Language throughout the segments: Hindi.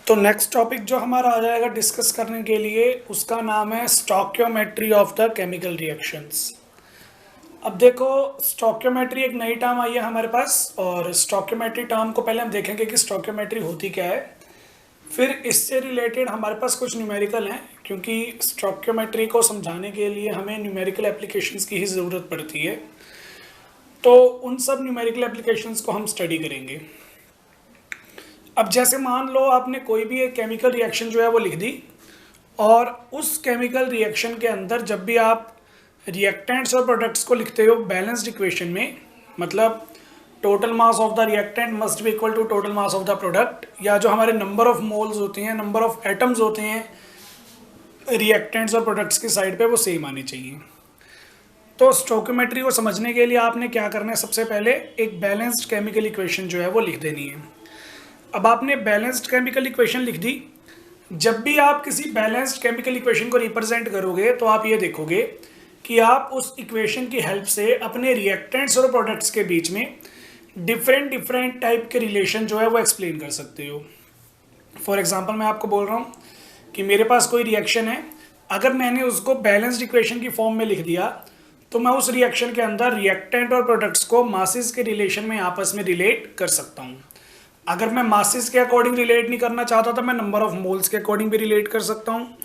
तो नेक्स्ट टॉपिक जो हमारा आ जाएगा डिस्कस करने के लिए उसका नाम है stoichiometry of the chemical reactions. अब देखो, स्टोइकियोमेट्री एक नई टर्म आई है हमारे पास, और स्टोइकियोमेट्री टर्म को पहले हम देखेंगे कि स्टोइकियोमेट्री होती क्या है। फिर इससे रिलेटेड हमारे पास कुछ न्यूमेरिकल हैं, क्योंकि स्टोइकियोमेट्री को समझाने के लिए हमें न्यूमेरिकल एप्लीकेशंस की ही ज़रूरत पड़ती है। तो उन सब न्यूमेरिकल एप्लीकेशंस को हम स्टडी करेंगे। अब जैसे मान लो आपने कोई भी एक केमिकल रिएक्शन जो है वो लिख दी, और उस केमिकल रिएक्शन के अंदर जब भी आप रिएक्टेंट्स और प्रोडक्ट्स को लिखते हो बैलेंस्ड इक्वेशन में, मतलब total mass of the reactant must be equal to total mass of the product, या जो हमारे नंबर ऑफ मोल्स होते हैं, नंबर ऑफ एटम्स होते हैं रिएक्टेंट्स और प्रोडक्ट्स की साइड पे, वो सेम आनी चाहिए। तो स्टोइकियोमेट्री को समझने के लिए आपने क्या करना है, सबसे पहले एक बैलेंस्ड केमिकल इक्वेशन जो है वो लिख देनी है। अब आपने बैलेंस्ड केमिकल इक्वेशन लिख दी। जब भी आप किसी बैलेंस्ड केमिकल इक्वेशन को रिप्रेजेंट करोगे तो आप ये देखोगे कि आप उस इक्वेशन की हेल्प से अपने रिएक्टेंट्स और प्रोडक्ट्स के बीच में डिफरेंट टाइप के रिलेशन जो है वो एक्सप्लेन कर सकते हो। फॉर एग्जांपल मैं आपको बोल रहा हूँ कि मेरे पास कोई रिएक्शन है, अगर मैंने उसको बैलेंस्ड इक्वेशन की फॉर्म में लिख दिया तो मैं उस रिएक्शन के अंदर रिएक्टेंट और प्रोडक्ट्स को मासेस के रिलेशन में आपस में रिलेट कर सकता हूँ। अगर मैं मासेस के अकॉर्डिंग रिलेट नहीं करना चाहता तो मैं नंबर ऑफ मोल्स के अकॉर्डिंग भी रिलेट कर सकता हूँ,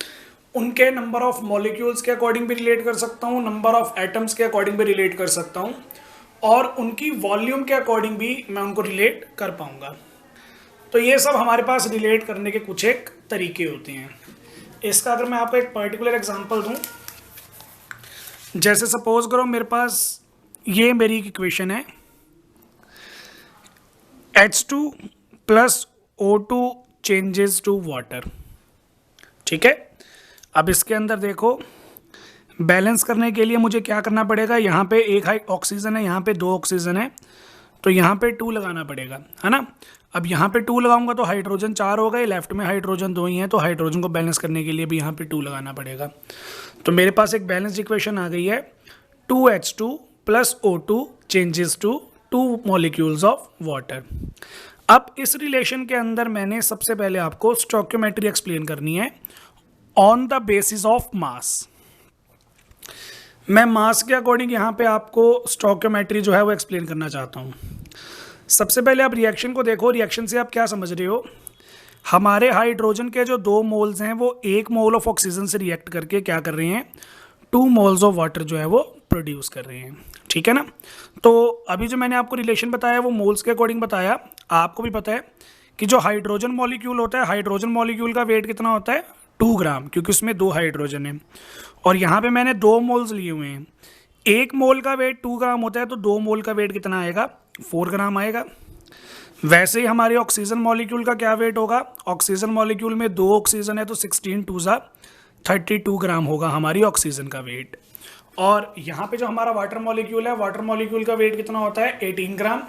उनके नंबर ऑफ मॉलिक्यूल्स के अकॉर्डिंग भी रिलेट कर सकता हूँ, नंबर ऑफ एटम्स के अकॉर्डिंग भी रिलेट कर सकता हूँ, और उनकी वॉल्यूम के अकॉर्डिंग भी मैं उनको रिलेट कर पाऊँगा। तो ये सब हमारे पास रिलेट करने के कुछ एक तरीके होते हैं। इसका अगर मैं आपको एक पर्टिकुलर एग्जाम्पल दूँ, जैसे सपोज करो मेरे पास ये मेरी एक इक्वेशन है, H2 plus O2 changes to water. ठीक है, अब इसके अंदर देखो, बैलेंस करने के लिए मुझे क्या करना पड़ेगा, यहाँ पे एक ऑक्सीजन है, यहाँ पे 2 ऑक्सीजन है, तो यहाँ पे 2 लगाना पड़ेगा, है ना। अब यहाँ पे 2 लगाऊंगा तो हाइड्रोजन 4 हो गए, लेफ्ट में हाइड्रोजन 2 ही हैं, तो हाइड्रोजन को बैलेंस करने के लिए भी यहाँ पे 2 लगाना पड़ेगा। तो मेरे पास एक बैलेंस्ड इक्वेशन आ गई है, 2H2 plus O2 changes to 2 molecules of water. अब इस रिलेशन के अंदर मैंने सबसे पहले आपको स्टोइकियोमेट्री एक्सप्लेन करनी है on the basis of mass. मैं मास के अकॉर्डिंग यहाँ पे आपको स्टोइकियोमेट्री जो है वो एक्सप्लेन करना चाहता हूँ। सबसे पहले आप रिएक्शन को देखो, रिएक्शन से आप क्या समझ रहे हो, हमारे हाइड्रोजन के जो 2 मोल्स हैं वो 1 मोल ऑफ ऑक्सीजन से रिएक्ट करके क्या कर रहे हैं, 2 मोल्स ऑफ वाटर जो है वो प्रोड्यूस कर रहे हैं। ठीक है ना। तो अभी जो मैंने आपको रिलेशन बताया वो मोल्स के अकॉर्डिंग बताया। आपको भी पता है कि जो हाइड्रोजन मॉलिक्यूल होता है, हाइड्रोजन मॉलिक्यूल का वेट कितना होता है, 2 ग्राम, क्योंकि उसमें 2 हाइड्रोजन है, और यहाँ पे मैंने 2 मोल्स लिए हुए हैं। 1 मोल का वेट 2 ग्राम होता है, तो 2 मोल का वेट कितना आएगा, 4 ग्राम आएगा। वैसे ही हमारे ऑक्सीजन मॉलिक्यूल का क्या वेट होगा, ऑक्सीजन मॉलिक्यूल में 2 ऑक्सीजन है, तो 16 2 32 ग्राम होगा हमारी ऑक्सीजन का वेट। और यहाँ पे जो हमारा वाटर मॉलिक्यूल है, वाटर मॉलिक्यूल का वेट कितना होता है, 18 ग्राम।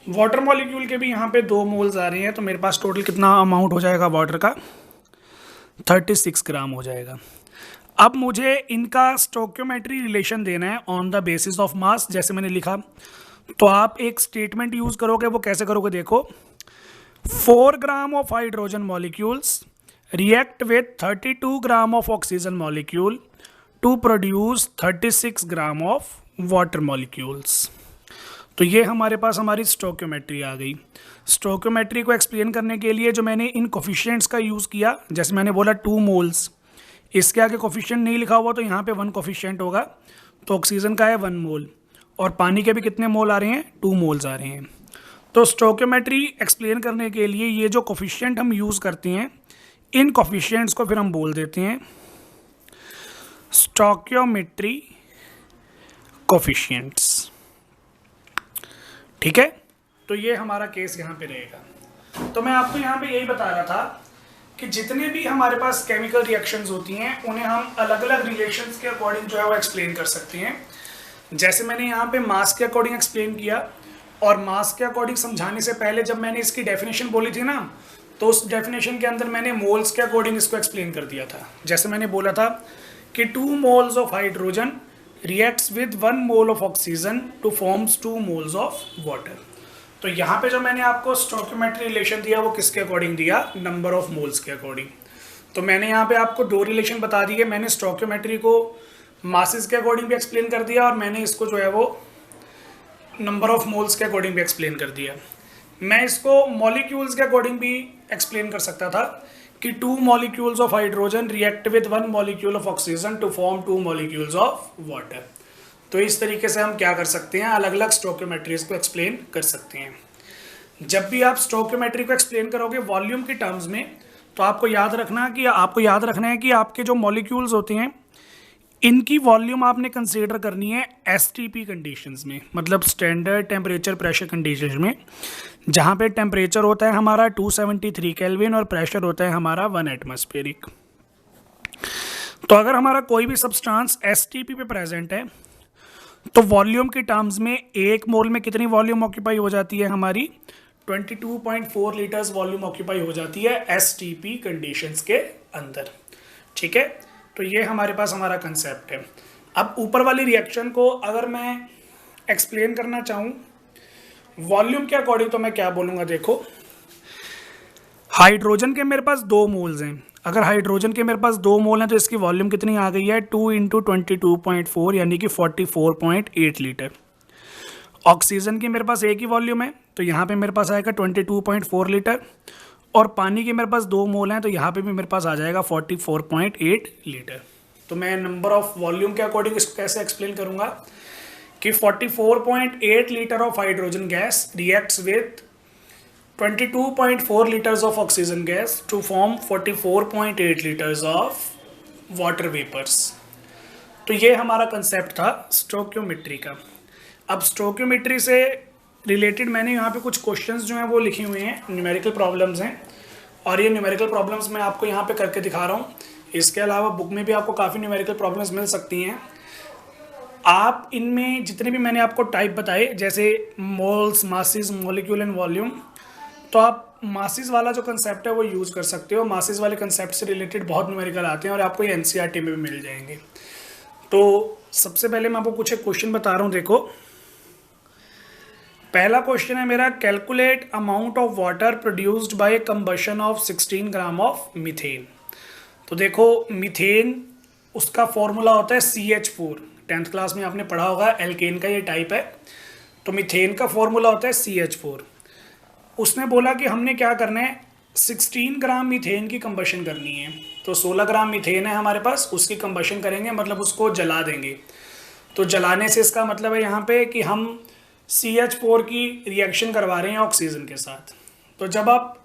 वाटर मॉलिक्यूल के भी यहाँ पे 2 मोल्स आ रहे हैं, तो मेरे पास टोटल कितना अमाउंट हो जाएगा वाटर का, 36 ग्राम हो जाएगा। अब मुझे इनका स्टोइकियोमेट्री रिलेशन देना है on the basis of mass, जैसे मैंने लिखा। तो आप एक स्टेटमेंट यूज करोगे, वो कैसे करोगे देखो, 4 gram of hydrogen molecules react with 32 gram of oxygen molecule to produce 36 gram of water molecules. तो ये हमारे पास हमारी स्टोइकियोमेट्री आ गई। स्टोइकियोमेट्री को एक्सप्लेन करने के लिए जो मैंने इन कोफिशिएंट्स का यूज़ किया, जैसे मैंने बोला 2 मोल्स, इसके आगे कोफिशिएंट नहीं लिखा हुआ तो यहाँ पे 1 कोफिशिएंट होगा, तो ऑक्सीजन का है 1 मोल, और पानी के भी कितने मोल आ रहे हैं, 2 मोल्स आ रहे हैं। तो स्टोइकियोमेट्री एक्सप्लेन करने के लिए ये जो कोफिशिएंट हम यूज़ करते हैं, इन कोफिशिएंट्स को फिर हम बोल देते हैं स्टोइकियोमेट्री कोफिशिएंट्स। ठीक है, तो ये हमारा केस यहाँ पे रहेगा। तो मैं आपको यहाँ पे यही बता रहा था कि जितने भी हमारे पास केमिकल रिएक्शंस होती हैं उन्हें हम अलग अलग रिलेशंस के अकॉर्डिंग जो है वो एक्सप्लेन कर सकते हैं। जैसे मैंने यहाँ पे मास के अकॉर्डिंग एक्सप्लेन किया, और मास के अकॉर्डिंग समझाने से पहले जब मैंने इसकी डेफिनेशन बोली थी ना, तो उस डेफिनेशन के अंदर मैंने मोल्स के अकॉर्डिंग इसको एक्सप्लेन कर दिया था। जैसे मैंने बोला था कि 2 moles of hydrogen reacts with 1 mole of oxygen two forms 2 moles of water. तो यहाँ पे जो मैंने आपको स्टोइकियोमेट्री रिलेशन दिया वो किसके अकॉर्डिंग दिया, नंबर ऑफ मोल्स के अकॉर्डिंग। तो मैंने यहाँ पे आपको दो रिलेशन बता दिए, मैंने स्टोइकियोमेट्री को मासेस के अकॉर्डिंग भी एक्सप्लेन कर दिया और मैंने इसको जो है वो नंबर ऑफ मोल्स के अकॉर्डिंग भी एक्सप्लेन कर दिया। मैं इसको मॉलिक्यूल्स के अकॉर्डिंग भी एक्सप्लेन कर सकता था कि 2 molecules of hydrogen react with 1 molecule of oxygen to form 2 molecules of water. तो इस तरीके से हम क्या कर सकते हैं, अलग अलग स्टोइकियोमेट्रीज को एक्सप्लेन कर सकते हैं। जब भी आप स्टोइकियोमेट्री को एक्सप्लेन करोगे वॉल्यूम की टर्म्स में, तो आपको याद रखना है कि आपके जो मॉलिक्यूल्स होते हैं इनकी वॉल्यूम आपने कंसीडर करनी है एसटीपी कंडीशंस में, मतलब स्टैंडर्ड टेम्परेचर प्रेशर कंडीशंस में, जहाँ पे टेम्परेचर होता है हमारा 273 केल्विन और प्रेशर होता है हमारा 1 एटमॉस्फेरिक। तो अगर हमारा कोई भी सब्सटेंस एसटीपी पे प्रेजेंट है तो वॉल्यूम की टर्म्स में 1 मोल में कितनी वॉल्यूम ऑक्यूपाई हो जाती है हमारी, 22.4 लीटर्स वॉल्यूम ऑक्यूपाई हो जाती है एसटीपी कंडीशंस के अंदर। ठीक है, तो ये हमारे पास हमारा कंसेप्ट है। अब ऊपर वाली रिएक्शन को अगर मैं एक्सप्लेन करना चाहूँ वॉल्यूम के अकॉर्डिंग तो मैं क्या बोलूँगा, देखो हाइड्रोजन के मेरे पास 2 मोल्स हैं। अगर हाइड्रोजन के मेरे पास 2 मोल हैं तो इसकी वॉल्यूम कितनी आ गई है, 2 × 22.4 यानी कि 44.8 लीटर। ऑक्सीजन की मेरे पास एक ही वॉल्यूम है तो यहाँ पे मेरे पास आएगा 22.4 लीटर, और पानी के मेरे पास 2 मोल हैं तो यहाँ पे भी मेरे पास आ जाएगा 44.8 लीटर। तो मैं नंबर ऑफ वॉल्यूम के अकॉर्डिंग इसको कैसे एक्सप्लेन करूँगा कि 44.8 litre of hydrogen gas reacts with 22.4 liters of oxygen gas to form 44.8 liters of water vapors। तो ये हमारा कंसेप्ट था स्टोइकियोमेट्री का। अब स्टोइकियोमेट्री से रिलेटेड मैंने यहाँ पे कुछ क्वेश्चंस जो हैं वो लिखे हुए हैं, न्यूमेरिकल प्रॉब्लम्स हैं, और ये न्यूमेरिकल प्रॉब्लम्स मैं आपको यहाँ पे करके दिखा रहा हूँ। इसके अलावा बुक में भी आपको काफ़ी न्यूमेरिकल प्रॉब्लम्स मिल सकती हैं। आप इनमें जितने भी मैंने आपको टाइप बताए, जैसे moles, masses, molecule and volume, तो आप मासेस वाला जो कंसेप्ट है वो यूज़ कर सकते हो। मासेस वाले कंसेप्ट से रिलेटेड बहुत न्यूमेरिकल आते हैं और आपको ये एनसीईआरटी में भी मिल जाएंगे। तो सबसे पहले मैं आपको कुछ एक क्वेश्चन बता रहा हूँ। देखो, पहला क्वेश्चन है मेरा, calculate amount of water produced by combustion of 16 gram of methane. तो देखो मीथेन, उसका फॉर्मूला होता है CH4। 10th क्लास में आपने पढ़ा होगा, एल्केन का ये टाइप है। तो मीथेन का फॉर्मूला होता है CH4। उसने बोला कि हमने क्या करना है, 16 ग्राम मीथेन की कंबशन करनी है। तो 16 ग्राम मीथेन है हमारे पास, उसकी कंबशन करेंगे, मतलब उसको जला देंगे। तो जलाने से इसका मतलब है यहाँ पे कि हम CH4 की रिएक्शन करवा रहे हैं ऑक्सीजन के साथ। तो जब आप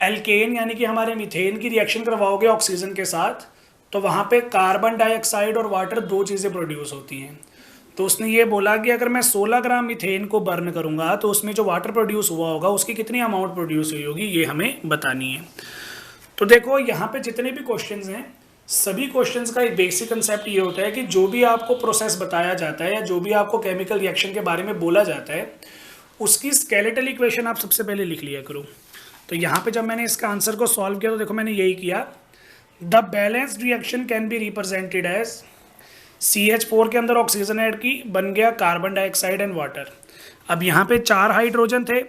एल्केन यानी कि हमारे मीथेन की रिएक्शन करवाओगे ऑक्सीजन के साथ, तो वहाँ पे कार्बन डाइऑक्साइड और वाटर 2 चीज़ें प्रोड्यूस होती हैं। तो उसने ये बोला कि अगर मैं 16 ग्राम मीथेन को बर्न करूँगा तो उसमें जो वाटर प्रोड्यूस हुआ होगा उसकी कितनी अमाउंट प्रोड्यूस हुई होगी, ये हमें बतानी है। तो देखो यहाँ पे जितने भी क्वेश्चंस हैं, सभी क्वेश्चंस का एक बेसिक कंसेप्ट ये होता है कि जो भी आपको प्रोसेस बताया जाता है या जो भी आपको केमिकल रिएक्शन के बारे में बोला जाता है, उसकी स्केलेटल इक्वेशन आप सबसे पहले लिख लिया करो। तो यहाँ पे जब मैंने इसका आंसर को सॉल्व किया तो देखो मैंने यही किया, the balanced reaction can be represented as CH4 के अंदर ऑक्सीजन ऐड की, बन गया कार्बन डाइऑक्साइड एंड वाटर। अब यहाँ पे 4 हाइड्रोजन थे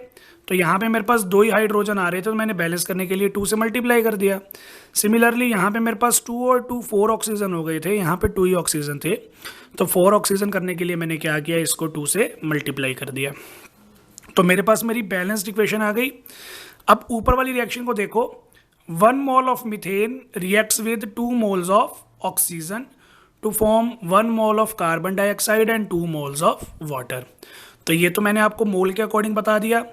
तो यहाँ पे मेरे पास 2 ही हाइड्रोजन आ रहे थे, तो मैंने बैलेंस करने के लिए 2 से मल्टीप्लाई कर दिया। सिमिलरली यहाँ पे मेरे पास 2 और 2 4 ऑक्सीजन हो गए थे, यहाँ पे 2 ही ऑक्सीजन थे, तो 4 ऑक्सीजन करने के लिए मैंने क्या किया, इसको 2 से मल्टीप्लाई कर दिया। तो मेरे पास मेरी बैलेंस्ड इक्वेशन आ गई। अब ऊपर वाली रिएक्शन को देखो, 1 mole of methane reacts with 2 moles of oxygen to form 1 mole of carbon dioxide and 2 moles of water. तो ये तो मैंने आपको मोल के अकॉर्डिंग बता दिया।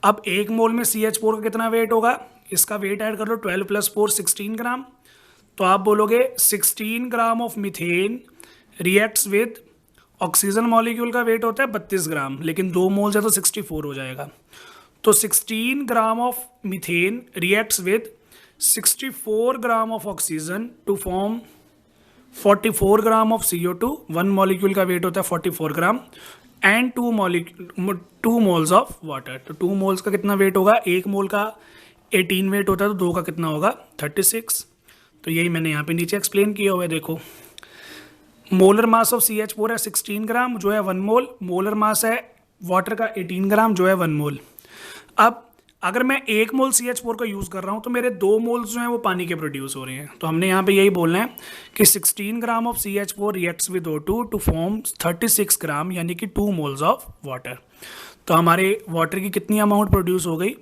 अब 1 मोल में CH4 का कितना वेट होगा, इसका वेट ऐड कर लो, 12 + 4 16 ग्राम। तो आप बोलोगे 16 gram of methane reacts with, oxygen molecule का वेट होता है 32 ग्राम, लेकिन 2 मोल्स है तो 64 हो जाएगा। तो 16 gram of methane reacts with 64 gram of oxygen to form 44 gram of CO2। 1 molecule का वेट होता है 44 gram and 2 moles of water. तो 2 मोल्स का कितना वेट होगा, 1 मोल का 18 वेट होता है, तो 2 का कितना होगा 36। तो यही मैंने यहाँ पे नीचे एक्सप्लेन किया हुआ है। देखो, मोलर मास ऑफ CH4 है 16 ग्राम, जो है 1 मोल। मोलर मास है वाटर का 18 ग्राम जो है 1 मोल। अब अगर मैं 1 मोल CH4 का यूज़ कर रहा हूँ तो मेरे 2 मोल्स जो हैं वो पानी के प्रोड्यूस हो रहे हैं। तो हमने यहाँ पे यही बोलना है कि 16 gram of CH4 reacts with O2 to form 36 gram यानी कि 2 मोल्स ऑफ वाटर। तो हमारे वाटर की कितनी अमाउंट प्रोड्यूस हो गई,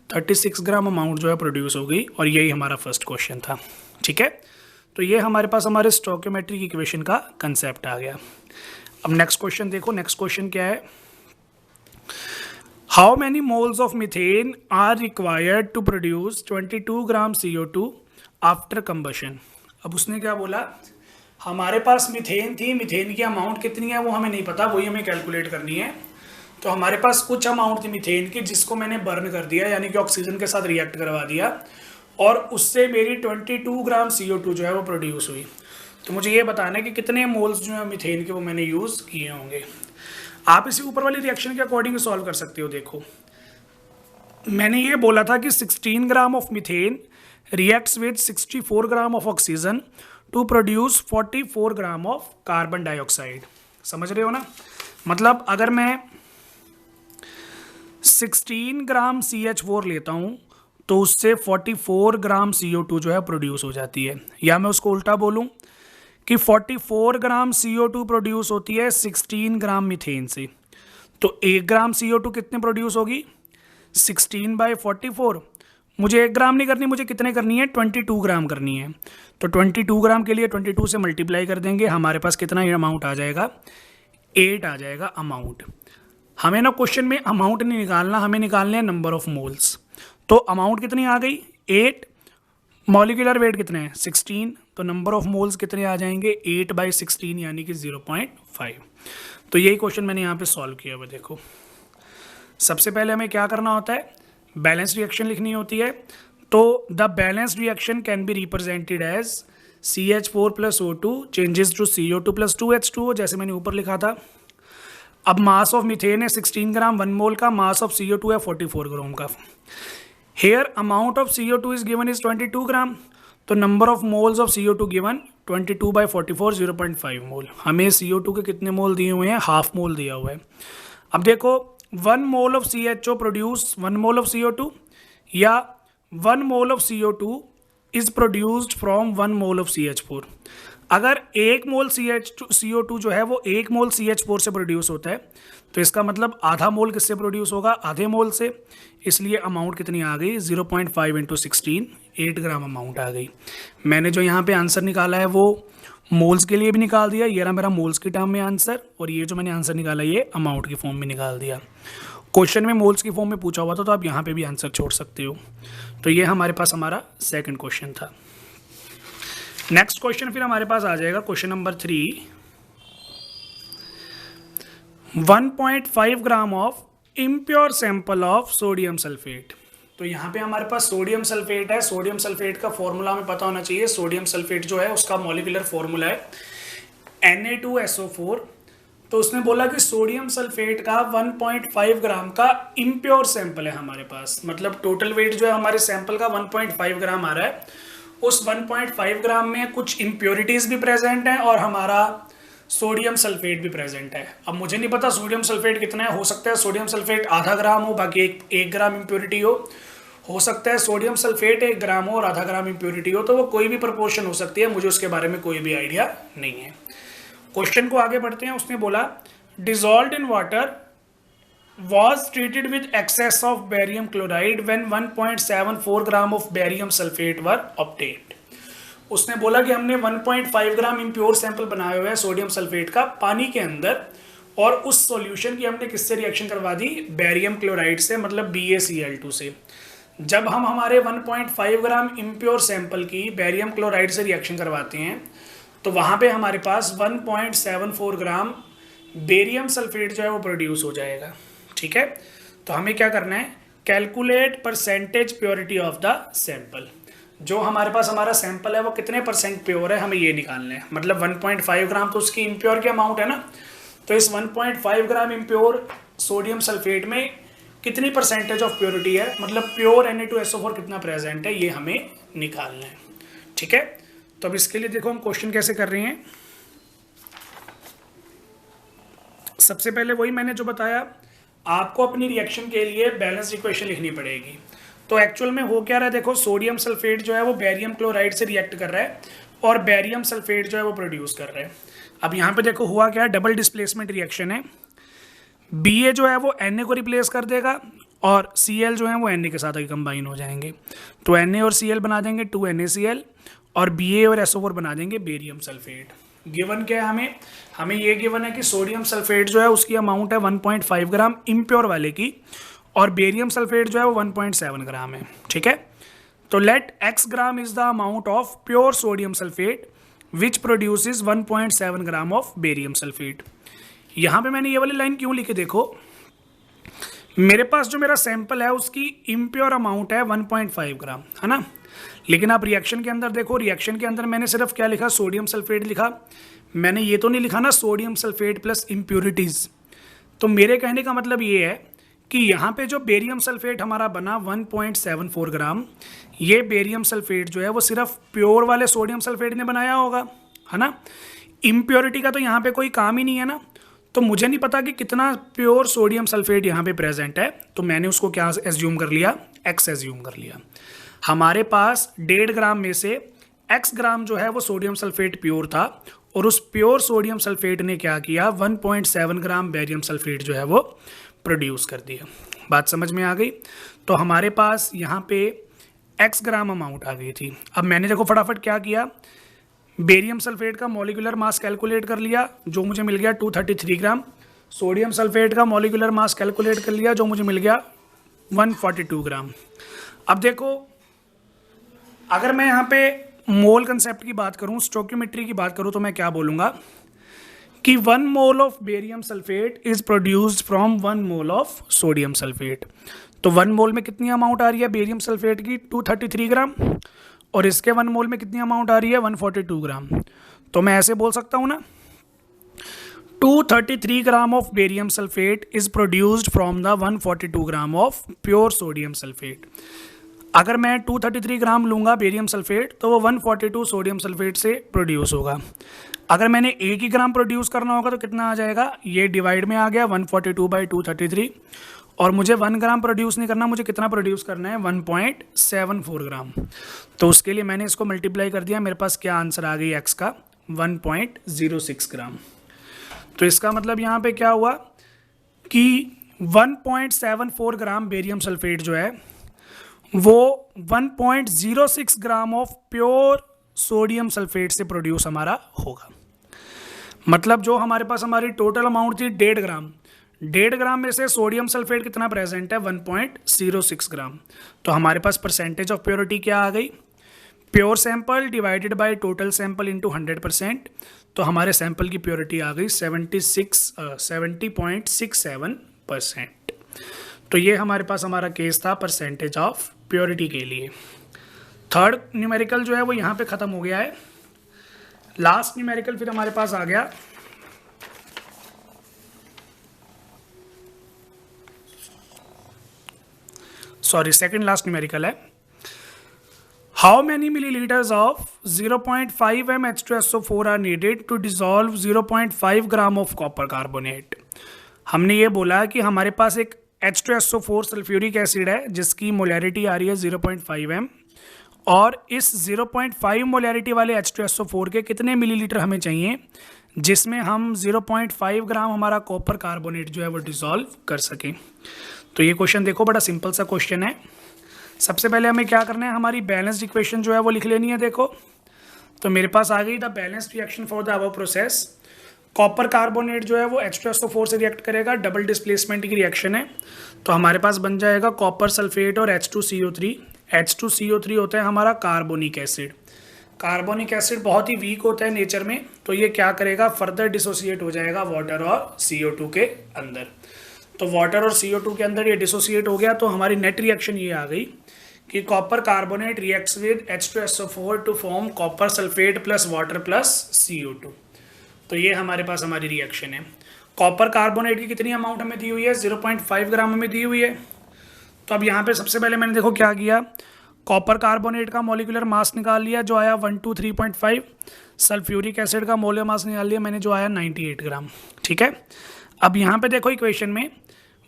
36 ग्राम अमाउंट जो है प्रोड्यूस हो गई, और यही हमारा फर्स्ट क्वेश्चन था। ठीक है, तो ये हमारे पास हमारे स्टोइकियोमेट्रिक इक्वेशन का कंसेप्ट आ गया। अब नेक्स्ट क्वेश्चन देखो, नेक्स्ट क्वेश्चन क्या है, how many moles of methane are required to produce 22 gram CO2 after combustion. अब उसने क्या बोला, हमारे पास मीथेन थी, मीथेन की अमाउंट कितनी है वो हमें नहीं पता, वही हमें कैलकुलेट करनी है। तो हमारे पास कुछ अमाउंट थी मीथेन की जिसको मैंने बर्न कर दिया, यानी कि ऑक्सीजन के साथ रिएक्ट करवा दिया, और उससे मेरी 22 ग्राम CO2 जो है वो प्रोड्यूस हुई। तो मुझे ये बताना है कि कितने मोल्स जो है मीथेन के वो मैंने यूज़ किए होंगे। आप इसी ऊपर वाली रिएक्शन के अकॉर्डिंग सॉल्व कर सकते हो। देखो मैंने ये बोला था कि 16 gram of methane reacts with 64 gram of oxygen to produce 44 gram of carbon dioxide. समझ रहे हो ना, मतलब अगर मैं 16 ग्राम CH4 लेता हूँ तो उससे 44 ग्राम CO2 जो है प्रोड्यूस हो जाती है, या मैं उसको उल्टा बोलूँ कि 44 ग्राम CO2 प्रोड्यूस होती है 16 ग्राम मीथेन से। तो 1 ग्राम CO2 कितने प्रोड्यूस होगी, 16/44। मुझे 1 ग्राम नहीं करनी, मुझे कितने करनी है, 22 ग्राम करनी है। तो 22 ग्राम के लिए 22 से मल्टीप्लाई कर देंगे, हमारे पास कितना अमाउंट आ जाएगा, 8 आ जाएगा अमाउंट। हमें ना क्वेश्चन में अमाउंट नहीं निकालना, हमें निकालने हैं नंबर ऑफ मोल्स। तो अमाउंट कितनी आ गई, 8, मॉलिक्यूलर वेट कितने हैं, 16, तो नंबर ऑफ मोल्स कितने आ जाएंगे, 8/16 यानी कि 0.5। तो यही क्वेश्चन मैंने यहाँ पे सॉल्व किया हुआ। देखो सबसे पहले हमें क्या करना होता है, बैलेंस रिएक्शन लिखनी होती है। तो the balance reaction can be represented as CH4 + O2 changes to CO2 + 2H2O, जैसे मैंने ऊपर लिखा था। अब मास ऑफ मीथेन है 16 ग्राम 1 मोल का, मास ऑफ CO2 है 44 ग्राम का। Here amount of CO2 is given is 22 gram, तो number of moles of CO2 given 22/44 0.5 mole. हमें CO2 के कितने मोल दिए हुए हैं, हाफ मोल दिया हुआ है। अब देखो 1 mole of CHO produce 1 mole of CO2, या 1 mole of CO2 is produced from 1 mole of CH4। अगर 1 मोल CO2 जो है वो 1 मोल CH4 से प्रोड्यूस होता है, तो इसका मतलब आधा मोल किससे प्रोड्यूस होगा, आधे मोल से। इसलिए अमाउंट कितनी आ गई, 0.5 × 16, 8 ग्राम अमाउंट आ गई। मैंने जो यहाँ पे आंसर निकाला है वो मोल्स के लिए भी निकाल दिया, ये रहा मेरा मोल्स की टर्म में आंसर, और ये जो मैंने आंसर निकाला ये अमाउंट की फॉर्म में निकाल दिया। क्वेश्चन में मोल्स की फॉर्म में पूछा हुआ था, तो आप यहाँ पे भी आंसर छोड़ सकते हो। तो ये हमारे पास हमारा सेकंड क्वेश्चन था। नेक्स्ट क्वेश्चन फिर हमारे पास आ जाएगा question number 3, 1.5 gram of impure sample of sodium sulphate. तो यहाँ पे हमारे पास सोडियम सल्फेट है। सोडियम सल्फेट का फॉर्मूला हमें पता होना चाहिए। सोडियम सल्फेट जो है उसका मॉलिक्यूलर फॉर्मूला है Na2SO4। तो उसने बोला कि सोडियम सल्फेट का 1.5 ग्राम का इम्प्योर सैंपल है हमारे पास, मतलब टोटल वेट जो है हमारे सैंपल का 1.5 ग्राम आ रहा है। उस 1.5 ग्राम में कुछ इम्प्योरिटीज़ भी प्रेजेंट हैं और हमारा सोडियम सल्फेट भी प्रेजेंट है। अब मुझे नहीं पता सोडियम सल्फेट कितना है, हो सकता है सोडियम सल्फेट आधा ग्राम हो, बाकी एक ग्राम इम्प्योरिटी हो सकता है सोडियम सल्फेट 1 ग्राम हो और आधा ग्राम इम्प्योरिटी हो, तो वो कोई भी प्रोपोर्शन हो सकती है, मुझे उसके बारे में कोई भी आइडिया नहीं है। क्वेश्चन को आगे बढ़ते हैं। उसने बोला dissolved in water was treated with excess of barium chloride when 1.74 gram of barium sulphate were obtained। उसने बोला कि हमने 1.5 ग्राम इम्प्योर सैंपल बनाए हुए हैं सोडियम सल्फेट का पानी के अंदर, और उस सॉल्यूशन की हमने किससे रिएक्शन करवा दी, बेरियम क्लोराइड से, मतलब BaCl2 से। जब हम हमारे 1.5 ग्राम इम्प्योर सैंपल की बेरियम क्लोराइड से रिएक्शन करवाते हैं तो वहाँ पे हमारे पास 1.74 ग्राम बेरियम सल्फेट जो है वो प्रोड्यूस हो जाएगा। ठीक है, तो हमें क्या करना है, calculate percentage purity of the sample. जो हमारे पास हमारा सैंपल है वो कितने % प्योर है, हमें ये निकालना है। मतलब 1.5 ग्राम तो उसकी इम्प्योर की अमाउंट है ना, तो इस 1.5 ग्राम इम्प्योर सोडियम सल्फेट में कितनी % ऑफ प्योरिटी है, मतलब प्योर Na2SO4 कितना प्रेजेंट है, ये हमें निकालना है। ठीक है, तो अब इसके लिए देखो हम क्वेश्चन कैसे कर रहे हैं। सबसे पहले वही मैंने जो बताया, आपको अपनी रिएक्शन के लिए बैलेंस इक्वेशन लिखनी पड़ेगी। तो एक्चुअल में हो क्या रहा है, देखो सोडियम सल्फेट जो है वो बेरियम क्लोराइड से रिएक्ट कर रहा है और बेरियम सल्फेट जो है वो प्रोड्यूस कर रहा है। अब यहाँ पे देखो हुआ क्या है, डबल डिस्प्लेसमेंट रिएक्शन है। Ba जो है वो Na को रिप्लेस कर देगा और Cl जो है वो Na के साथ आगे कंबाइन हो जाएंगे। तो Na और Cl बना देंगे 2NaCl और Ba और SO4 बना देंगे बेरियम सल्फेट। गिवन क्या है हमें ये गिवन है कि सोडियम सल्फेट जो है उसकी अमाउंट है 1.5 ग्राम इम्प्योर वाले की और बेरियम सल्फेट जो है वो 1.7 ग्राम है। ठीक है, तो let x gram is the amount of pure sodium sulphate which produces 1.7 gram of barium sulphate. यहाँ पे मैंने ये वाली लाइन क्यों लिखी, देखो मेरे पास जो मेरा सैंपल है उसकी इम्प्योर अमाउंट है 1.5 ग्राम, है ना। लेकिन आप रिएक्शन के अंदर देखो, रिएक्शन के अंदर मैंने सिर्फ क्या लिखा, सोडियम सल्फेट लिखा। मैंने ये तो नहीं लिखा ना सोडियम सल्फेट प्लस इम्प्योरिटीज़। तो मेरे कहने का मतलब ये है कि यहाँ पे जो बेरियम सल्फेट हमारा बना 1.74 ग्राम, ये बेरियम सल्फेट जो है वो सिर्फ प्योर वाले सोडियम सल्फेट ने बनाया होगा, है ना। इम्प्योरिटी का तो यहाँ पे कोई काम ही नहीं है ना। तो मुझे नहीं पता कि कितना प्योर सोडियम सल्फेट यहाँ पे प्रेजेंट है, तो मैंने उसको क्या एज्यूम कर लिया, x एज्यूम कर लिया। हमारे पास 1.5 ग्राम में से x ग्राम जो है वो सोडियम सल्फेट प्योर था और उस प्योर सोडियम सल्फेट ने क्या किया, 1.7 ग्राम बेरियम सल्फेट जो है वो प्रोड्यूस कर दिया। बात समझ में आ गई। तो हमारे पास यहाँ पे x ग्राम अमाउंट आ गई थी। अब मैंने देखो फटाफट क्या किया, बेरियम सल्फेट का मॉलिक्यूलर मास कैलकुलेट कर लिया जो मुझे मिल गया 233 ग्राम। सोडियम सल्फेट का मॉलिक्यूलर मास कैलकुलेट कर लिया जो मुझे मिल गया 142 ग्राम। अब देखो अगर मैं यहाँ पे मोल कंसेप्ट की बात करूँ, स्टोइकियोमेट्री की बात करूँ, तो मैं क्या बोलूँगा कि 1 mole of barium sulphate is produced from 1 mole of sodium sulphate. तो 1 मोल में कितनी अमाउंट आ रही है बेरियम सल्फेट की, 233 ग्राम, और इसके 1 मोल में कितनी अमाउंट आ रही है, 142 ग्राम। तो मैं ऐसे बोल सकता हूँ ना, 233 ग्राम of barium sulphate is produced from the 142 gram of pure sodium sulphate. अगर मैं 233 ग्राम लूँगा बेरियम सल्फेट तो वो 142 सोडियम सल्फेट से प्रोड्यूस होगा। अगर मैंने 1 ही ग्राम प्रोड्यूस करना होगा तो कितना आ जाएगा, ये डिवाइड में आ गया 142/233, और मुझे 1 ग्राम प्रोड्यूस नहीं करना, मुझे कितना प्रोड्यूस करना है, 1.74 ग्राम। तो उसके लिए मैंने इसको मल्टीप्लाई कर दिया, मेरे पास क्या आंसर आ गई x का, 1.06 ग्राम। तो इसका मतलब यहाँ पे क्या हुआ कि 1.74 ग्राम बेरियम सल्फेट जो है वो 1.06 gram of pure sodium sulphate से प्रोड्यूस हमारा होगा। मतलब जो हमारे पास हमारी टोटल अमाउंट थी 1.5 ग्राम, 1.5 ग्राम में से सोडियम सल्फेट कितना प्रेजेंट है, 1.06 ग्राम। तो हमारे पास परसेंटेज ऑफ प्योरिटी क्या आ गई, pure sample divided by total sample into 100%। तो हमारे सैंपल की प्योरिटी आ गई 70.67%। तो ये हमारे पास हमारा केस था परसेंटेज ऑफ प्योरिटी के लिए। थर्ड न्यूमेरिकल जो है वो यहाँ पे ख़त्म हो गया है। लास्ट न्यूमेरिकल फिर हमारे पास आ गया सेकंड लास्ट न्यूमेरिकल है, how many millilitres of 0.5 m H2SO4 are needed to dissolve 0.5 gram of copper carbonate. हमने ये बोला कि हमारे पास एक H2SO4 सल्फ्यूरिक एसिड है जिसकी मोलैरिटी आ रही है 0.5 m, और इस 0.5 मोलैरिटी वाले H2SO4 के कितने मिलीलीटर हमें चाहिए जिसमें हम 0.5 ग्राम हमारा कॉपर कार्बोनेट जो है वो डिसॉल्व कर सकें। तो ये क्वेश्चन देखो बड़ा सिंपल सा क्वेश्चन है। सबसे पहले हमें क्या करना है, हमारी बैलेंस्ड इक्वेशन जो है वो लिख लेनी है। देखो तो मेरे पास आ गई the balanced reaction for the above process. Copper carbonate जो है वो H2SO4 से रिएक्ट करेगा, डबल डिस्प्लेसमेंट की रिएक्शन है। तो हमारे पास बन जाएगा कॉपर सल्फेट और H2CO3। H2CO3 होता है हमारा कार्बोनिक एसिड। कार्बोनिक एसिड बहुत ही वीक होता है नेचर में, तो ये क्या करेगा, फर्दर डिसोसिएट हो जाएगा वाटर और CO2 के अंदर। तो वाटर और CO2 के अंदर ये डिसोसिएट हो गया, तो हमारी नेट रिएक्शन ये आ गई कि copper carbonate reacts with H2SO4 to form copper sulphate plus water plus CO2। तो ये हमारे पास हमारी रिएक्शन है। कॉपर कार्बोनेट की कितनी अमाउंट हमें दी हुई है, 0.5 ग्राम हमें दी हुई है। तो अब यहाँ पे सबसे पहले मैंने देखो क्या किया, कॉपर कार्बोनेट का मॉलिक्यूलर मास निकाल लिया जो आया 123.5, सल्फ्यूरिक एसिड का मोलर मास निकाल लिया मैंने जो आया 98 ग्राम। ठीक है, अब यहाँ पे देखो इक्वेशन में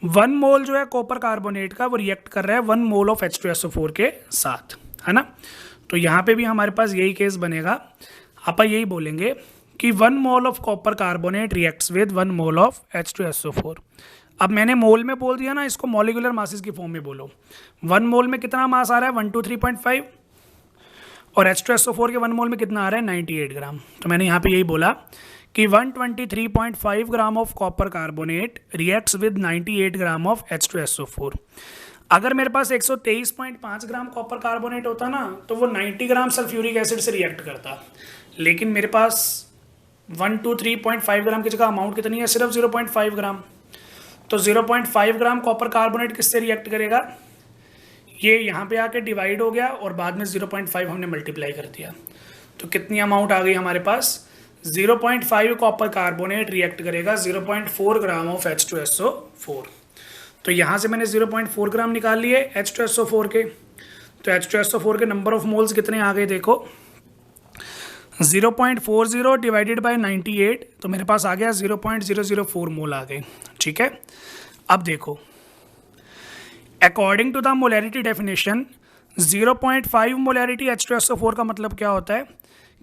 1 मोल जो है कॉपर कार्बोनेट का वो रिएक्ट कर रहा है 1 मोल ऑफ H2SO4 के साथ, है ना। तो यहाँ पे भी हमारे पास यही केस बनेगा, आप यही बोलेंगे कि 1 mole of copper carbonate reacts with 1 mole of H2SO4। अब मैंने मोल में बोल दिया ना, इसको मॉलिक्यूलर मासेस की फॉर्म में बोलो। 1 मोल में कितना मास आ रहा है 123.5 और H2SO4 के 1 मोल में कितना आ रहा है 98 ग्राम। तो मैंने यहाँ पे यही बोला कि 123.5 ग्राम of copper carbonate reacts with 98 gram of H2SO4। अगर मेरे पास 123.5 ग्राम कॉपर कार्बोनेट होता ना तो वो 90 ग्राम सल्फ्यूरिक एसिड से रिएक्ट करता, लेकिन मेरे पास 123.5 ग्राम की जगह अमाउंट कितनी है, सिर्फ 0.5 ग्राम। तो 0.5 ग्राम कॉपर कार्बोनेट किससे रिएक्ट करेगा, ये यहाँ पे आके डिवाइड हो गया और बाद में 0.5 हमने मल्टीप्लाई कर दिया। तो कितनी अमाउंट आ गई हमारे पास, 0.5 कॉपर कार्बोनेट रिएक्ट करेगा 0.4 ग्राम ऑफ H2SO4। तो यहाँ से मैंने 0.4 ग्राम निकाल लिए H2SO4 के। तो H2SO4 के नंबर ऑफ मोल्स कितने आ गए देखो, 0.40 डिवाइडेड बाय 98, तो मेरे पास आ गया 0.004 मोल आ गए। ठीक है, अब देखो according to the molarity definition 0.5 molarity H2SO4 का मतलब क्या होता है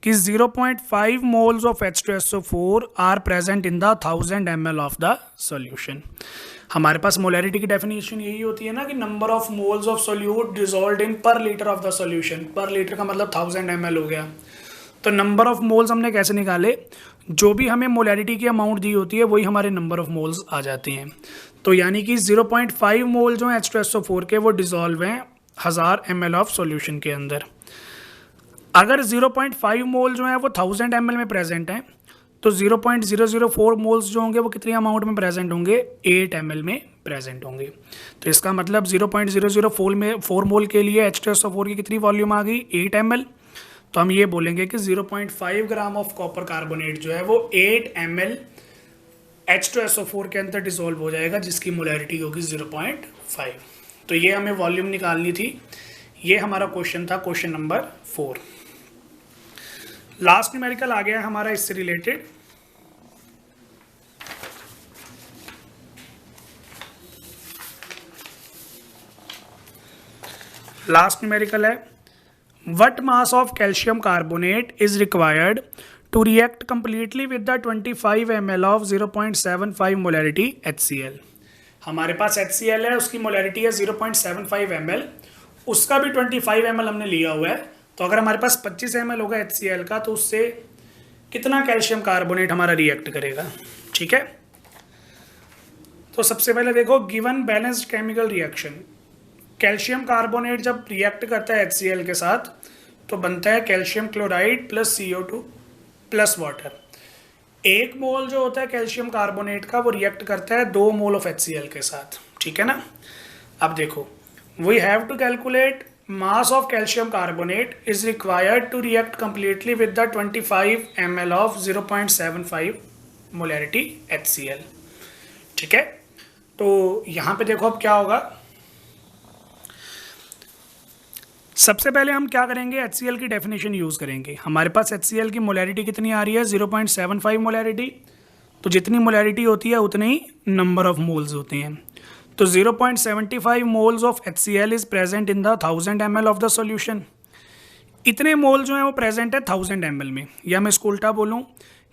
कि 0.5 moles of H2SO4 are present in the 1000 ml of the solution. हमारे पास मोलैरिटी की डेफिनेशन यही होती है ना कि number of moles of solute dissolved इन पर लीटर ऑफ द सॉल्यूशन। पर लीटर का मतलब 1000 ml हो गया। तो नंबर ऑफ मोल्स हमने कैसे निकाले, जो भी हमें मोलैरिटी की अमाउंट दी होती है वही हमारे नंबर ऑफ मोल्स आ जाते हैं। तो यानी कि 0.5 मोल जो है H2SO4 के वो डिसॉल्व हैं 1000 ml ऑफ सॉल्यूशन के अंदर। अगर 0.5 मोल जो है वो 1000 ml में प्रेजेंट हैं तो 0.004 मोल्स जो होंगे वो कितनी अमाउंट में प्रेजेंट होंगे, 8 ml में प्रेजेंट होंगे। तो इसका मतलब 0.004 मोल के लिए H2SO4 की कितनी वॉल्यूम आ गई, 8 ml। तो हम ये बोलेंगे कि 0.5 ग्राम ऑफ कॉपर कार्बोनेट जो है वो 8 ml H2SO4 के अंदर डिसॉल्व हो जाएगा, जिसकी मोलैरिटी होगी 0.5। तो ये हमें वॉल्यूम निकालनी थी। ये हमारा क्वेश्चन था, क्वेश्चन नंबर 4। लास्ट न्यूमेरिकल आ गया है हमारा इससे रिलेटेड। लास्ट न्यूमेरिकल है, what mass of calcium carbonate is required to react completely with the 25 ml of 0.75 molarity HCl। हमारे पास HCl है, उसकी मोलैरिटी है 0.75 ml, उसका भी 25 ml हमने लिया हुआ है। तो अगर हमारे पास 25 ml होगा HCl का तो उससे कितना कैल्शियम कार्बोनेट हमारा रिएक्ट करेगा। ठीक है, तो सबसे पहले देखो given balanced chemical reaction, calcium carbonate जब रिएक्ट करता है HCl के साथ तो बनता है calcium chloride plus CO2 plus water. 1 मोल जो होता है कैल्शियम कार्बोनेट का वो रिएक्ट करता है 2 मोल ऑफ HCl के साथ। ठीक है ना। अब देखो we have to calculate mass of calcium carbonate is required to react completely with the 25 ml of 0.75 molarity HCl। ठीक है, तो यहाँ पे देखो अब क्या होगा। सबसे पहले हम क्या करेंगे, HCl की डेफिनेशन यूज़ करेंगे। हमारे पास HCl की मोलैरिटी कितनी आ रही है 0.75 मोलैरिटी। तो जितनी मोलैरिटी होती है उतने ही नंबर ऑफ मोल्स होते हैं। तो 0.75 moles of HCl is present in the 1000 ml of the solution. इतने मोल जो हैं वो प्रेजेंट है 1000 ml में, या मैं इसको उल्टा बोलूँ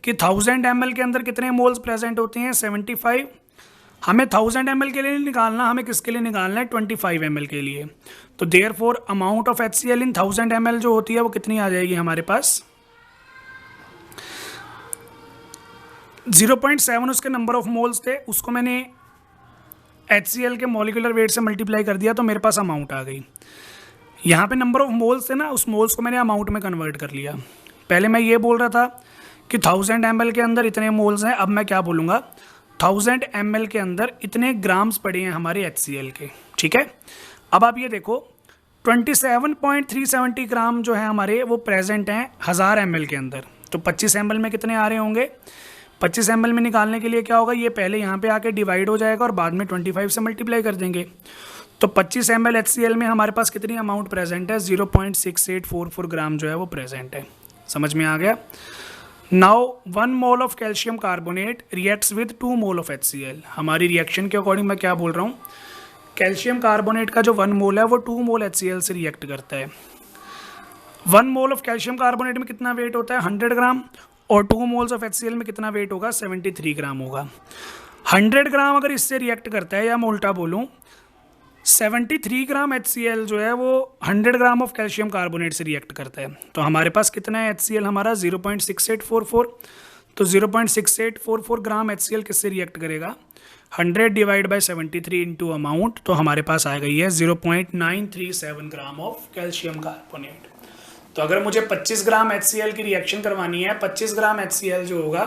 कि 1000 ml के अंदर कितने मोल्स प्रेजेंट होते हैं 75। हमें 1000 ml के लिए निकालना, हमें किसके लिए निकालना है 25 ml के लिए। तो therefore amount of HCl in 1000 ml जो होती है वो कितनी आ जाएगी हमारे पास 0.7 उसके नंबर ऑफ मोल्स थे, उसको मैंने HCl के मॉलिक्यूलर वेट से मल्टीप्लाई कर दिया तो मेरे पास अमाउंट आ गई। यहाँ पे नंबर ऑफ मोल्स थे ना, उस मोल्स को मैंने अमाउंट में कन्वर्ट कर लिया। पहले मैं ये बोल रहा था कि 1000 ml के अंदर इतने मोल्स हैं, अब मैं क्या बोलूँगा 1000 ml के अंदर इतने ग्राम्स पड़े हैं हमारे HCl के। ठीक है, अब आप ये देखो 27.370 ग्राम जो है हमारे वो प्रेजेंट हैं 1000 ml के अंदर। तो 25 ml में कितने आ रहे होंगे, 25 ml में निकालने के लिए क्या होगा, ये पहले यहाँ पे आके डिवाइड हो जाएगा और बाद में 25 से मल्टीप्लाई कर देंगे। तो 25 ml HCl में हमारे पास कितनी अमाउंट प्रेजेंट है 0.6844 ग्राम जो है वो प्रेजेंट है। समझ में आ गया। Now 1 mole of calcium carbonate reacts with 2 mole of HCl। हमारी रिएक्शन के अकॉर्डिंग मैं क्या बोल रहा हूँ, कैल्शियम कार्बोनेट का जो 1 मोल है वो 2 मोल HCl से रिएक्ट करता है। 1 मोल ऑफ कैल्शियम कार्बोनेट में कितना वेट होता है 100 ग्राम, और 2 मोल्स ऑफ HCl में कितना वेट होगा 73 ग्राम होगा। 100 ग्राम अगर इससे रिएक्ट करता है, या मैं उल्टा बोलूँ 73 ग्राम HCl जो है वो 100 ग्राम ऑफ कैल्शियम कार्बोनेट से रिएक्ट करता है, तो हमारे पास कितना है HCl हमारा 0.6844। तो 0.6844 ग्राम HCl किससे रिएक्ट करेगा 100 डिवाइड बाई 73 इंटू अमाउंट, तो हमारे पास आएगा ये 0.937 ग्राम ऑफ कैल्शियम कार्बोनेट। तो अगर मुझे 25 ग्राम HCl की रिएक्शन करवानी है, 25 ग्राम HCl जो होगा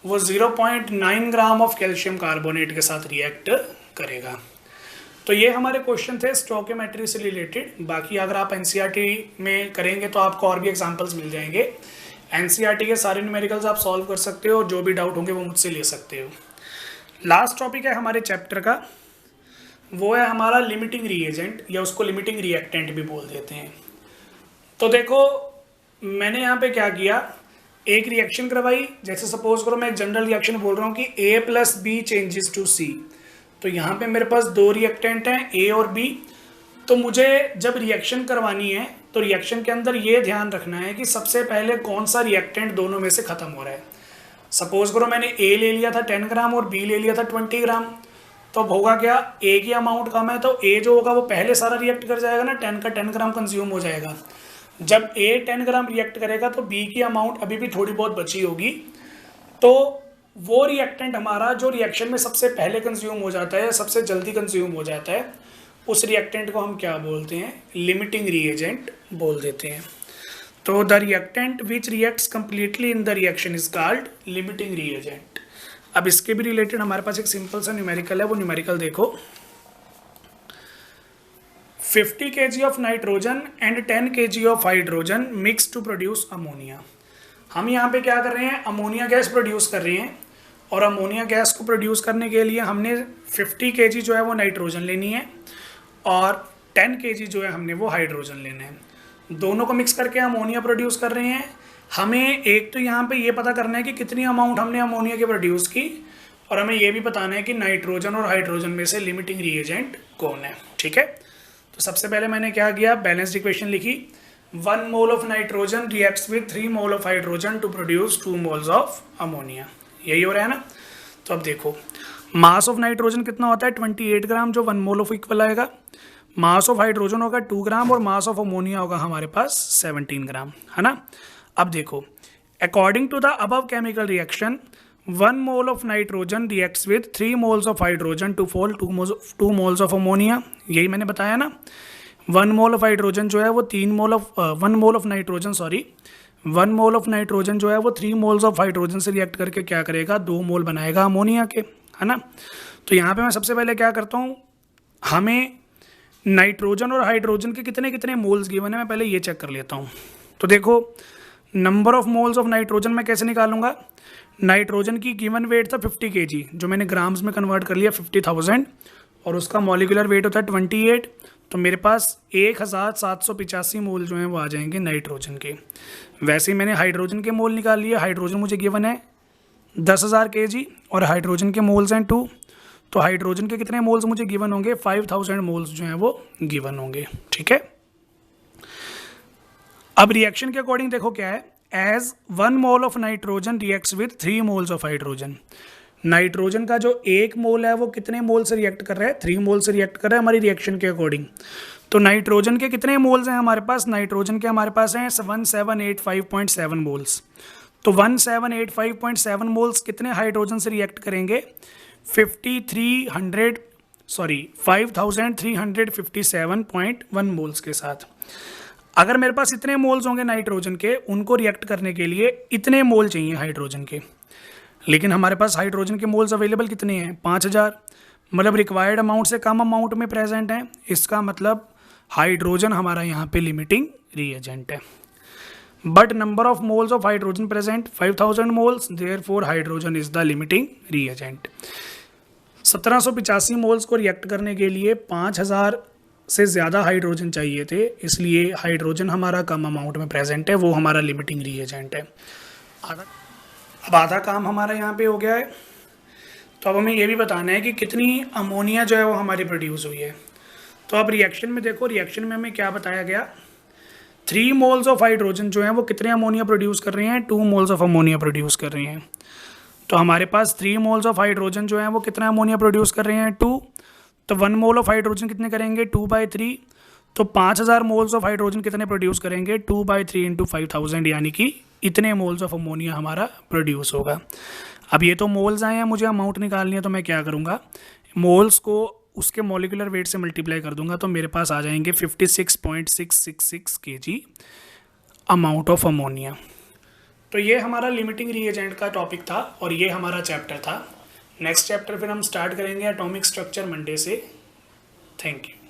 वो 0.9 ग्राम ऑफ कैल्शियम कार्बोनेट के साथ रिएक्ट करेगा। तो ये हमारे क्वेश्चन थे स्टोइकियोमेट्री से रिलेटेड। बाकी अगर आप एनसीईआरटी में करेंगे तो आपको और भी एग्जांपल्स मिल जाएंगे। एनसीईआरटी के सारे न्यूमेरिकल्स आप सॉल्व कर सकते हो, और जो भी डाउट होंगे वो मुझसे ले सकते हो। लास्ट टॉपिक है हमारे चैप्टर का, वो है हमारा लिमिटिंग रिएजेंट, या उसको लिमिटिंग रिएक्टेंट भी बोल देते हैं। तो देखो मैंने यहाँ पे क्या किया, एक रिएक्शन करवाई। जैसे सपोज करो मैं एक जनरल रिएक्शन बोल रहा हूँ कि A + B changes to C, तो यहाँ पे मेरे पास 2 रिएक्टेंट हैं A और B। तो मुझे जब रिएक्शन करवानी है तो रिएक्शन के अंदर ये ध्यान रखना है कि सबसे पहले कौन सा रिएक्टेंट दोनों में से ख़त्म हो रहा है। सपोज करो मैंने A ले लिया था 10 ग्राम और B ले लिया था 20 ग्राम, तो अब होगा क्या, A की अमाउंट कम है तो A जो होगा वो पहले सारा रिएक्ट कर जाएगा ना, 10 का 10 ग्राम कंज्यूम हो जाएगा। जब A 10 ग्राम रिएक्ट करेगा तो B की अमाउंट अभी भी थोड़ी बहुत बची होगी, तो वो रिएक्टेंट हमारा जो रिएक्शन में सबसे पहले कंज्यूम हो जाता है, सबसे जल्दी कंज्यूम हो जाता है, उस रिएक्टेंट को हम क्या बोलते हैं, लिमिटिंग रिएजेंट बोल देते हैं। तो the reactant which reacts completely in the reaction is called limiting reagent. अब इसके भी रिलेटेड हमारे पास एक सिंपल सा न्यूमेरिकल है, वो न्यूमेरिकल देखो। 50 kg of nitrogen and 10 kg of hydrogen mix to produce ammonia. हम यहाँ पे क्या कर रहे हैं, अमोनिया गैस प्रोड्यूस कर रहे हैं, और अमोनिया गैस को प्रोड्यूस करने के लिए हमने 50 kg जो है वो नाइट्रोजन लेनी है, और 10 kg जो है हमने वो हाइड्रोजन लेना है। दोनों को मिक्स करके अमोनिया प्रोड्यूस कर रहे हैं। हमें एक तो यहाँ पे ये पता करना है कि कितनी अमाउंट हमने अमोनिया की प्रोड्यूस की, और हमें ये भी बताना है कि नाइट्रोजन और हाइड्रोजन में से लिमिटिंग रिएजेंट कौन है। ठीक है, तो सबसे पहले मैंने क्या किया, बैलेंस्ड इक्वेशन लिखी। 1 mole of nitrogen reacts with 3 mole of hydrogen to produce 2 moles of ammonia. यही हो रहा है ना। तो अब देखो मास ऑफ नाइट्रोजन कितना होता है 28 ग्राम, जो 1 मोल ऑफ इक्वल आएगा। मास ऑफ हाइड्रोजन होगा 2 ग्राम, और मास ऑफ अमोनिया होगा हमारे पास 17 ग्राम, है ना। अब देखो according to the above chemical reaction 1 mole of nitrogen reacts with 3 moles of hydrogen to form 2 moles of ammonia. यही मैंने बताया ना। 1 मोल ऑफ हाइड्रोजन जो है वो 1 mole of nitrogen 1 mole of nitrogen जो है वो 3 मोल्स ऑफ हाइड्रोजन से रिएक्ट करके क्या करेगा, 2 मोल बनाएगा अमोनिया के, है ना। तो यहाँ पे मैं सबसे पहले क्या करता हूँ, हमें नाइट्रोजन और हाइड्रोजन के कितने कितने मोल्स गिवन है, मैं पहले ये चेक कर लेता हूँ। तो देखो number of moles of nitrogen मैं कैसे निकालूंगा, नाइट्रोजन की गिवन वेट था 50 kg, जो मैंने ग्राम्स में कन्वर्ट कर लिया 50,000, और उसका मॉलिक्यूलर वेट होता है 28। तो मेरे पास 1785 मोल जो हैं वो आ जाएंगे नाइट्रोजन के। वैसे ही मैंने हाइड्रोजन के मोल निकाल लिए। हाइड्रोजन मुझे गिवन है 10,000 kg, और हाइड्रोजन के मोल्स हैं 2, तो हाइड्रोजन के कितने मोल्स मुझे गिवन होंगे, 5000 मोल्स जो हैं वो गिवन होंगे। ठीक है, अब रिएक्शन के अकॉर्डिंग देखो क्या है, as 1 mole of nitrogen reacts with 3 moles of hydrogen. Nitrogen का जो 1 मोल है वो कितने मोल से रिएक्ट कर रहा है, 3 मोल से रिएक्ट कर रहा है हमारी रिएक्शन के अकॉर्डिंग। तो नाइट्रोजन के कितने मोल्स हैं हमारे पास, नाइट्रोजन के हमारे पास हैं 1785.7 मोल्स। तो 1785.7 मोल्स कितने हाइड्रोजन से रिएक्ट करेंगे, 5357.1 मोल्स के साथ। अगर मेरे पास इतने मोल्स होंगे नाइट्रोजन के, उनको रिएक्ट करने के लिए इतने मोल चाहिए हाइड्रोजन के, लेकिन हमारे पास हाइड्रोजन के मोल्स अवेलेबल कितने हैं, 5000, मतलब रिक्वायर्ड अमाउंट से कम अमाउंट में प्रेजेंट हैं। इसका मतलब हाइड्रोजन हमारा यहाँ पे लिमिटिंग रिएजेंट है। But number of moles of hydrogen present 5000 moles, therefore hydrogen is the limiting reagent. 1785 moles को रिएक्ट करने के लिए 5000 से ज़्यादा हाइड्रोजन चाहिए थे, इसलिए हाइड्रोजन हमारा कम अमाउंट में प्रेजेंट है, वो हमारा लिमिटिंग रिएजेंट है। अब आधा काम हमारा यहाँ पे हो गया है। तो अब हमें ये भी बताना है कि कितनी अमोनिया जो है वो हमारी प्रोड्यूस हुई है। तो अब रिएक्शन में देखो, रिएक्शन में हमें क्या बताया गया, 3 मोल्स ऑफ हाइड्रोजन जो हैं वो कितने अमोनिया प्रोड्यूस कर रहे हैं, 2 मोल्स ऑफ अमोनिया प्रोड्यूस कर रहे हैं। तो हमारे पास 3 मोल्स ऑफ हाइड्रोजन जो हैं वो कितना अमोनिया प्रोड्यूस कर रहे हैं, 2। तो 1 मोल ऑफ हाइड्रोजन कितने करेंगे, 2/3। तो 5000 मोल्स ऑफ हाइड्रोजन कितने प्रोड्यूस करेंगे, 2/3 इंटू 5000, यानी कि इतने मोल्स ऑफ अमोनिया हमारा प्रोड्यूस होगा। अब ये तो मोल्स आए हैं, मुझे अमाउंट निकालनी है, तो मैं क्या करूँगा, मोल्स को उसके मॉलिक्यूलर वेट से मल्टीप्लाई कर दूंगा, तो मेरे पास आ जाएंगे 56.666 kg अमाउंट ऑफ अमोनिया। तो ये हमारा लिमिटिंग रिएजेंट का टॉपिक था और ये हमारा चैप्टर था। नेक्स्ट चैप्टर फिर हम स्टार्ट करेंगे एटॉमिक स्ट्रक्चर मंडे से। Thank you.